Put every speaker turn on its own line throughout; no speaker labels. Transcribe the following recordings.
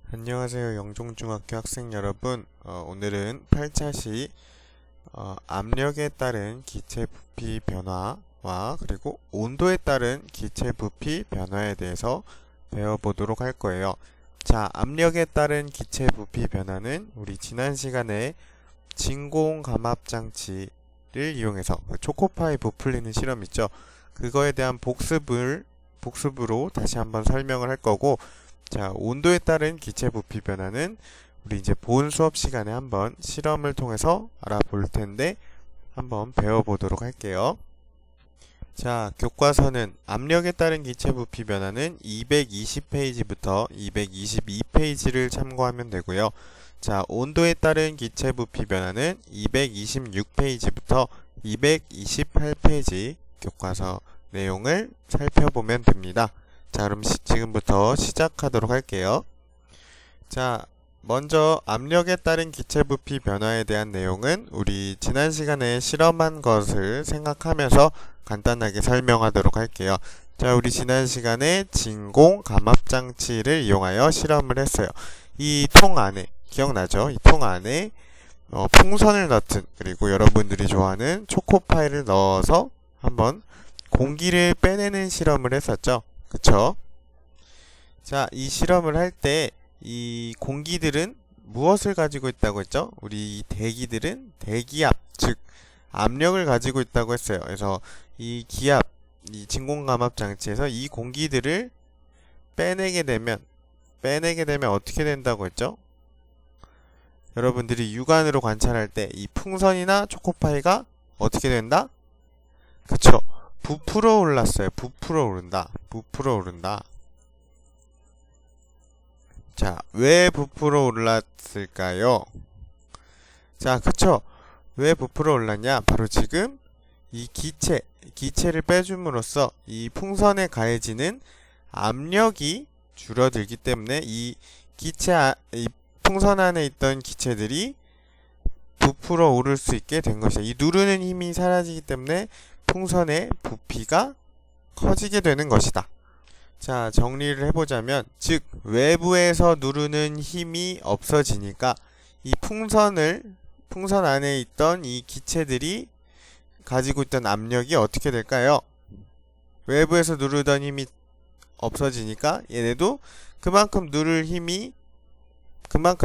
안녕하세요. 영종중학교 학생 여러분. 오늘은 8차시 압력에 따른 기체 부피 변화와 그리고 온도에 따른 기체 부피 변화에 대해서 배워보도록 할 거예요. 자, 압력에 따른 기체 부피 변화는 우리 지난 시간에 진공 감압 장치를 이용해서 초코파이 부풀리는 실험 있죠. 그거에 대한 복습으로 다시 한번 설명을 할 거고, 자, 온도에 따른 기체 부피 변화는 우리 이제 본 수업 시간에 한번 실험을 통해서 알아볼 텐데 한번 배워보도록 할게요. 자, 교과서는 압력에 따른 기체 부피 변화는 220페이지부터 222페이지를 참고하면 되고요. 자, 온도에 따른 기체 부피 변화는 226페이지부터 228페이지 교과서 내용을 살펴보면 됩니다. 자, 그럼 지금부터 시작하도록 할게요. 자, 먼저 압력에 따른 기체 부피 변화에 대한 내용은 우리 지난 시간에 실험한 것을 생각하면서 간단하게 설명하도록 할게요. 자, 우리 지난 시간에 진공 감압 장치를 이용하여 실험을 했어요. 이 통 안에, 기억나죠? 이 통 안에 풍선을 넣든, 그리고 여러분들이 좋아하는 초코파이를 넣어서 한번 공기를 빼내는 실험을 했었죠. 그쵸? 자, 이 실험을 할 때 이 공기들은 무엇을 가지고 있다고 했죠? 우리 대기들은 대기압, 즉 압력을 가지고 있다고 했어요. 그래서 이 기압, 이 진공감압 장치에서 이 공기들을 빼내게 되면 어떻게 된다고 했죠? 여러분들이 육안으로 관찰할 때 이 풍선이나 초코파이가 어떻게 된다? 그쵸? 부풀어 올랐어요. 부풀어 오른다. 부풀어 오른다. 자, 왜 부풀어 올랐을까요? 자, 그쵸? 왜 부풀어 올랐냐? 바로 지금 이 기체를 빼줌으로써 이 풍선에 가해지는 압력이 줄어들기 때문에 이 풍선 안에 있던 기체들이 부풀어 오를 수 있게 된 것이다. 이 누르는 힘이 사라지기 때문에 풍선의 부피가 커지게 되는 것이다. 자, 정리를 해보자면, 즉 외부에서 누르는 힘이 없어지니까 이 풍선 안에 있던 이 기체들이 가지고 있던 압력이 어떻게 될까요? 외부에서 누르던 힘이 없어지니까 얘네도 그만큼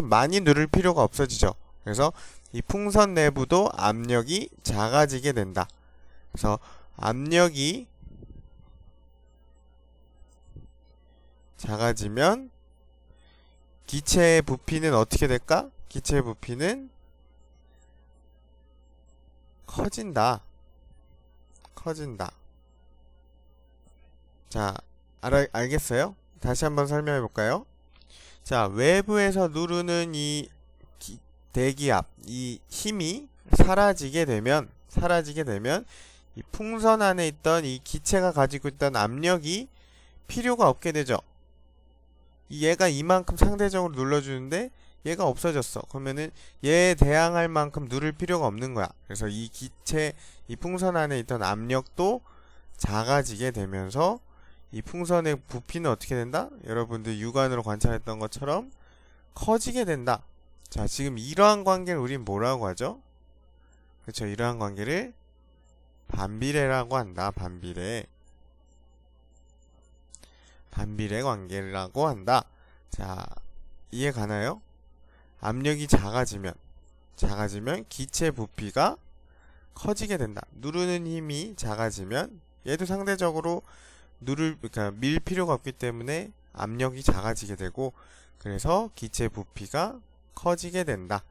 많이 누를 필요가 없어지죠. 그래서 이 풍선 내부도 압력이 작아지게 된다. 그래서 압력이 작아지면 기체의 부피는 어떻게 될까? 기체의 부피는 커진다. 자, 알겠어요? 다시 한번 설명해 볼까요? 자, 외부에서 누르는 이 대기압, 이 힘이 사라지게 되면 이 풍선 안에 있던 이 기체가 가지고 있던 압력이 필요가 없게 되죠. 얘가 이만큼 상대적으로 눌러주는데 얘가 없어졌어. 그러면은 얘에 대항할 만큼 누를 필요가 없는 거야. 그래서 이 풍선 안에 있던 압력도 작아지게 되면서 이 풍선의 부피는 어떻게 된다? 여러분들 육안으로 관찰했던 것처럼 커지게 된다. 자, 지금 이러한 관계를 우린 뭐라고 하죠? 그렇죠. 이러한 관계를 반비례라고 한다. 반비례 관계라고 한다. 자, 이해 가나요? 압력이 작아지면 기체 부피가 커지게 된다. 누르는 힘이 작아지면 얘도 상대적으로 그러니까 밀 필요가 없기 때문에 압력이 작아지게 되고, 그래서 기체 부피가 커지게 된다.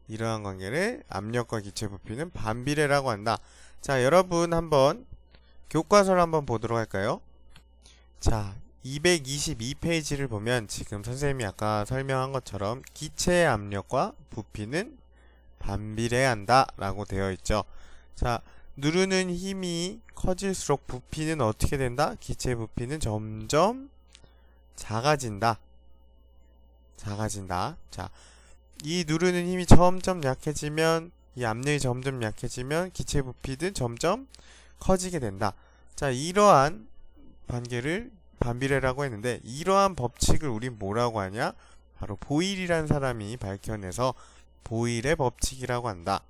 이러한 관계를 압력과 기체 부피는 반비례라고 한다. 자, 여러분 한번 교과서를 한번 보도록 할까요? 자, 222페이지를 보면 지금 선생님이 아까 설명한 것처럼 기체의 압력과 부피는 반비례한다 라고 되어 있죠. 자, 누르는 힘이 커질수록 부피는 어떻게 된다? 기체 부피는 점점 작아진다. 자, 이 누르는 힘이 점점 약해지면, 이 압력이 점점 약해지면 기체 부피는 점점 커지게 된다. 자, 이러한 관계를 반비례라고 했는데, 이러한 법칙을 우린 뭐라고 하냐? 바로 보일이란 사람이 밝혀내서 보일의 법칙이라고 한다.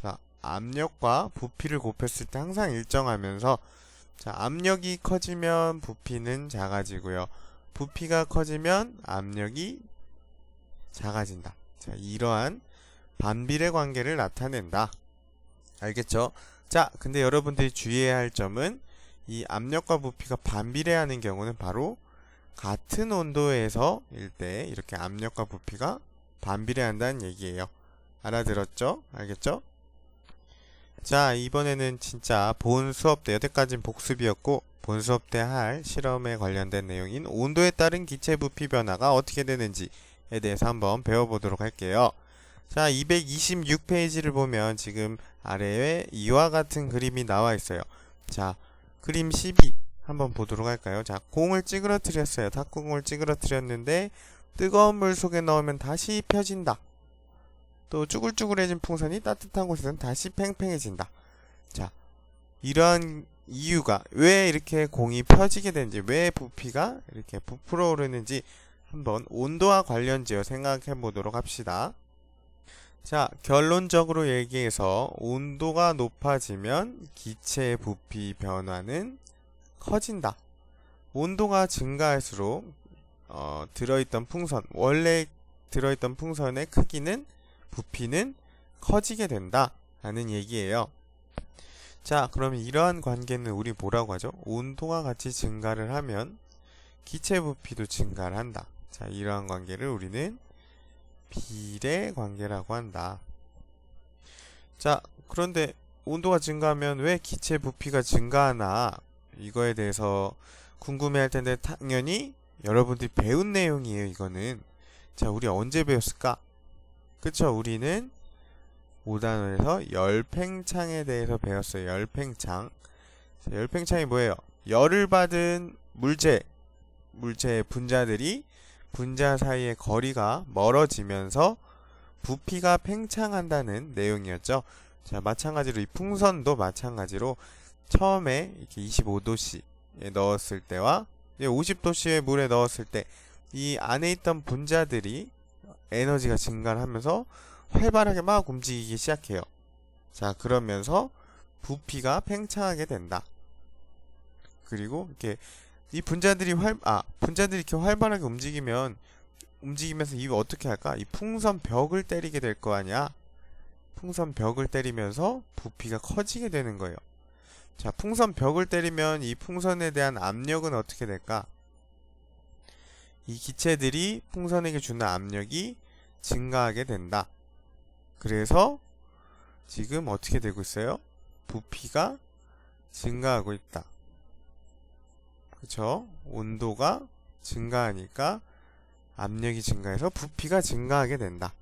자, 압력과 부피를 곱했을 때 항상 일정하면서, 자, 압력이 커지면 부피는 작아지고요. 부피가 커지면 압력이 작아진다. 자, 이러한 반비례 관계를 나타낸다. 알겠죠? 자, 근데 여러분들이 주의해야 할 점은 이 압력과 부피가 반비례하는 경우는 바로 같은 온도에서일 때 이렇게 압력과 부피가 반비례한다는 얘기예요. 알아들었죠? 알겠죠? 자, 이번에는 진짜 본 수업 때, 여태까지는 복습이었고 본 수업 때 할 실험에 관련된 내용인 온도에 따른 기체 부피 변화가 어떻게 되는지에 대해서 한번 배워보도록 할게요. 자, 226페이지를 보면 지금 아래에 이와 같은 그림이 나와 있어요. 자, 그림 12 한번 보도록 할까요? 자, 공을 찌그러뜨렸어요. 탁구공을 찌그러뜨렸는데 뜨거운 물 속에 넣으면 다시 펴진다. 또 쭈글쭈글해진 풍선이 따뜻한 곳에서는 다시 팽팽해진다. 자, 이러한 이유가 왜 이렇게 공이 펴지게 되는지, 왜 부피가 이렇게 부풀어 오르는지 한번 온도와 관련지어 생각해 보도록 합시다. 자, 결론적으로 얘기해서 온도가 높아지면 기체의 부피 변화는 커진다. 온도가 증가할수록 들어있던 풍선, 원래 들어있던 풍선의 크기는, 부피는 커지게 된다 라는 얘기예요. 자, 그러면 이러한 관계는 우리 뭐라고 하죠? 온도가 같이 증가를 하면 기체 부피도 증가를 한다. 자, 이러한 관계를 우리는 비례 관계라고 한다. 자, 그런데 온도가 증가하면 왜 기체 부피가 증가하나, 이거에 대해서 궁금해할 텐데 당연히 여러분들이 배운 내용이에요. 이거는 자, 우리 언제 배웠을까? 그쵸? 우리는 5단원에서 열팽창에 대해서 배웠어요. 열팽창. 자, 열팽창이 뭐예요? 열을 받은 물체의 분자들이 분자 사이의 거리가 멀어지면서 부피가 팽창한다는 내용이었죠. 자, 마찬가지로 이 풍선도 마찬가지로 처음에 이렇게 25도씨에 넣었을 때와 50도씨의 물에 넣었을 때 이 안에 있던 분자들이 에너지가 증가를 하면서 활발하게 막 움직이기 시작해요. 자, 그러면서 부피가 팽창하게 된다. 그리고 이렇게 이 분자들이 이렇게 활발하게 움직이면서 이 어떻게 할까? 이 풍선 벽을 때리게 될 거 아니야? 풍선 벽을 때리면서 부피가 커지게 되는 거예요. 자, 풍선 벽을 때리면 이 풍선에 대한 압력은 어떻게 될까? 이 기체들이 풍선에게 주는 압력이 증가하게 된다. 그래서 지금 어떻게 되고 있어요? 부피가 증가하고 있다. 그쵸? 온도가 증가하니까 압력이 증가해서 부피가 증가하게 된다.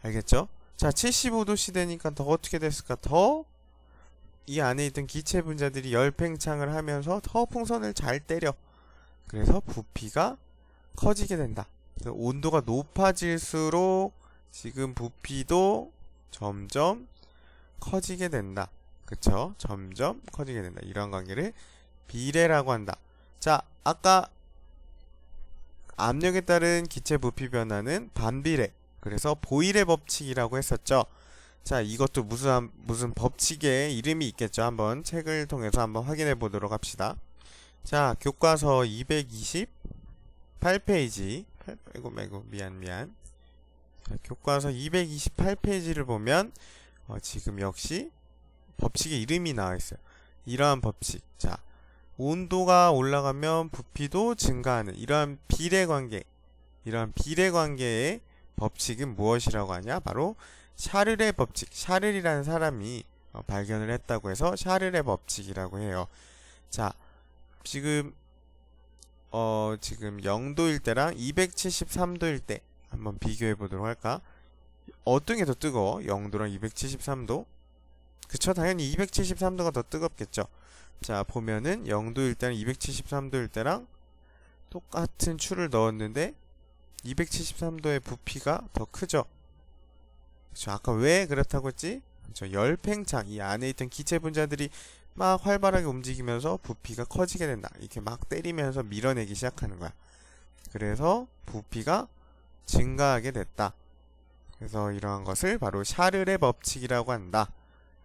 알겠죠? 자, 75도씨 되니까 더 어떻게 됐을까? 더 이 안에 있던 기체 분자들이 열팽창을 하면서 더 풍선을 잘 때려. 그래서 부피가 커지게 된다. 그래서 온도가 높아질수록 지금 부피도 점점 커지게 된다. 그쵸? 점점 커지게 된다. 이런 관계를 비례라고 한다. 자, 아까 압력에 따른 기체 부피 변화는 반비례, 그래서 보일의 법칙이라고 했었죠. 자, 이것도 무슨 법칙의 이름이 있겠죠. 한번 책을 통해서 한번 확인해 보도록 합시다. 자, 교과서 228페이지. 미안. 자, 교과서 228페이지를 보면 지금 역시 법칙의 이름이 나와 있어요. 이러한 법칙. 자, 온도가 올라가면 부피도 증가하는 이러한 비례관계의 법칙은 무엇이라고 하냐? 바로 샤를의 법칙. 샤를이라는 사람이 발견을 했다고 해서 샤를의 법칙이라고 해요. 자, 지금 0도일 때랑 273도일 때 한번 비교해 보도록 할까? 어떤 게 더 뜨거워? 0도랑 273도? 그쵸? 당연히 273도가 더 뜨겁겠죠. 자, 보면은 0도일 때랑 273도일 때랑 똑같은 추를 넣었는데 273도의 부피가 더 크죠. 그쵸? 아까 왜 그렇다고 했지? 그쵸? 열팽창, 이 안에 있던 기체 분자들이 막 활발하게 움직이면서 부피가 커지게 된다. 이렇게 막 때리면서 밀어내기 시작하는 거야. 그래서 부피가 증가하게 됐다. 그래서 이러한 것을 바로 샤를의 법칙이라고 한다.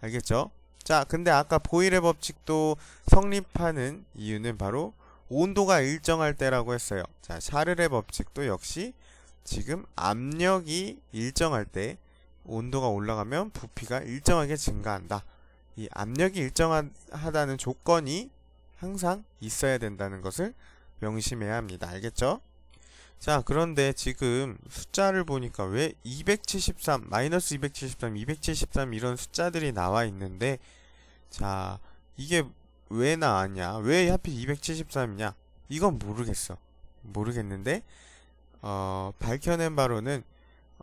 알겠죠? 자, 근데 아까 보일의 법칙도 성립하는 이유는 바로 온도가 일정할 때라고 했어요. 자, 샤를의 법칙도 역시 지금 압력이 일정할 때 온도가 올라가면 부피가 일정하게 증가한다. 이 압력이 일정하다는 조건이 항상 있어야 된다는 것을 명심해야 합니다. 알겠죠? 자, 그런데 지금 숫자를 보니까 왜 273, 마이너스 273, 273 이런 숫자들이 나와 있는데, 자, 이게 왜 나왔냐? 왜 하필 273이냐? 이건 모르겠는데, 밝혀낸 바로는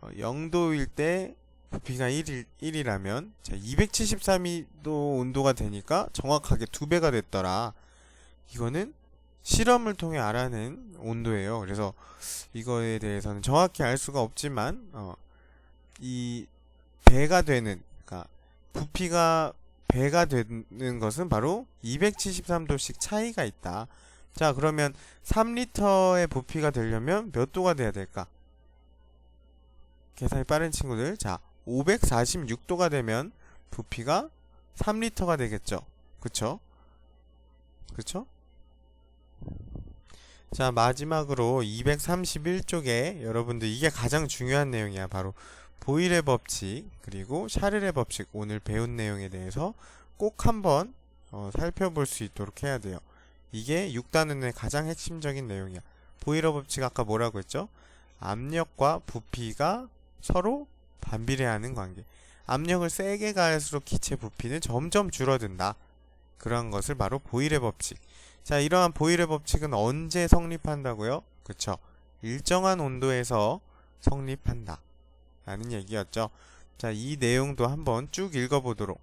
0도일 때 부피가 1이라면, 자, 273도 온도가 되니까 정확하게 2배가 됐더라. 이거는 실험을 통해 알아낸 온도예요. 그래서 이거에 대해서는 정확히 알 수가 없지만 이 배가 되는, 그러니까 부피가 배가 되는 것은 바로 273도씩 차이가 있다. 자, 그러면 3리터의 부피가 되려면 몇 도가 돼야 될까? 계산이 빠른 친구들, 자, 546도가 되면 부피가 3리터가 되겠죠. 그쵸? 그쵸? 자, 마지막으로 231쪽에 여러분들 이게 가장 중요한 내용이야. 바로 보일의 법칙 그리고 샤를의 법칙, 오늘 배운 내용에 대해서 꼭 한번 살펴볼 수 있도록 해야 돼요. 이게 6단원의 가장 핵심적인 내용이야. 보일의 법칙 아까 뭐라고 했죠? 압력과 부피가 서로 반비례하는 관계. 압력을 세게 가할수록 기체 부피는 점점 줄어든다. 그런 것을 바로 보일의 법칙. 자, 이러한 보일의 법칙은 언제 성립한다고요? 그쵸? 일정한 온도에서 성립한다 라는 얘기였죠. 자, 이 내용도 한번 쭉 읽어보도록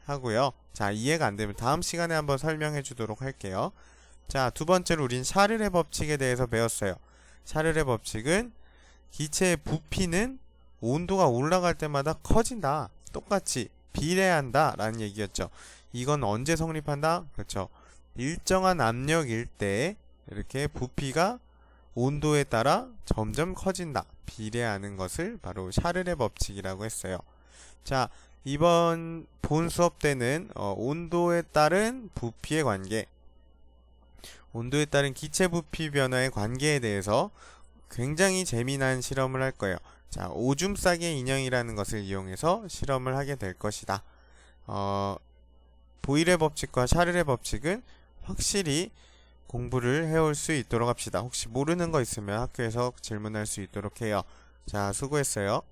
하고요. 자, 이해가 안되면 다음 시간에 한번 설명해 주도록 할게요. 자, 두 번째로 우린 샤를의 법칙에 대해서 배웠어요. 샤를의 법칙은 기체의 부피는 온도가 올라갈 때마다 커진다. 똑같이 비례한다 라는 얘기였죠. 이건 언제 성립한다? 그렇죠. 일정한 압력일 때 이렇게 부피가 온도에 따라 점점 커진다. 비례하는 것을 바로 샤를의 법칙이라고 했어요. 자, 이번 본 수업 때는 온도에 따른 부피의 관계, 온도에 따른 기체 부피 변화의 관계에 대해서 굉장히 재미난 실험을 할 거예요. 자, 오줌 싸개 인형이라는 것을 이용해서 실험을 하게 될 것이다. 보일의 법칙과 샤를의 법칙은 확실히 공부를 해올 수 있도록 합시다. 혹시 모르는 거 있으면 학교에서 질문할 수 있도록 해요. 자, 수고했어요.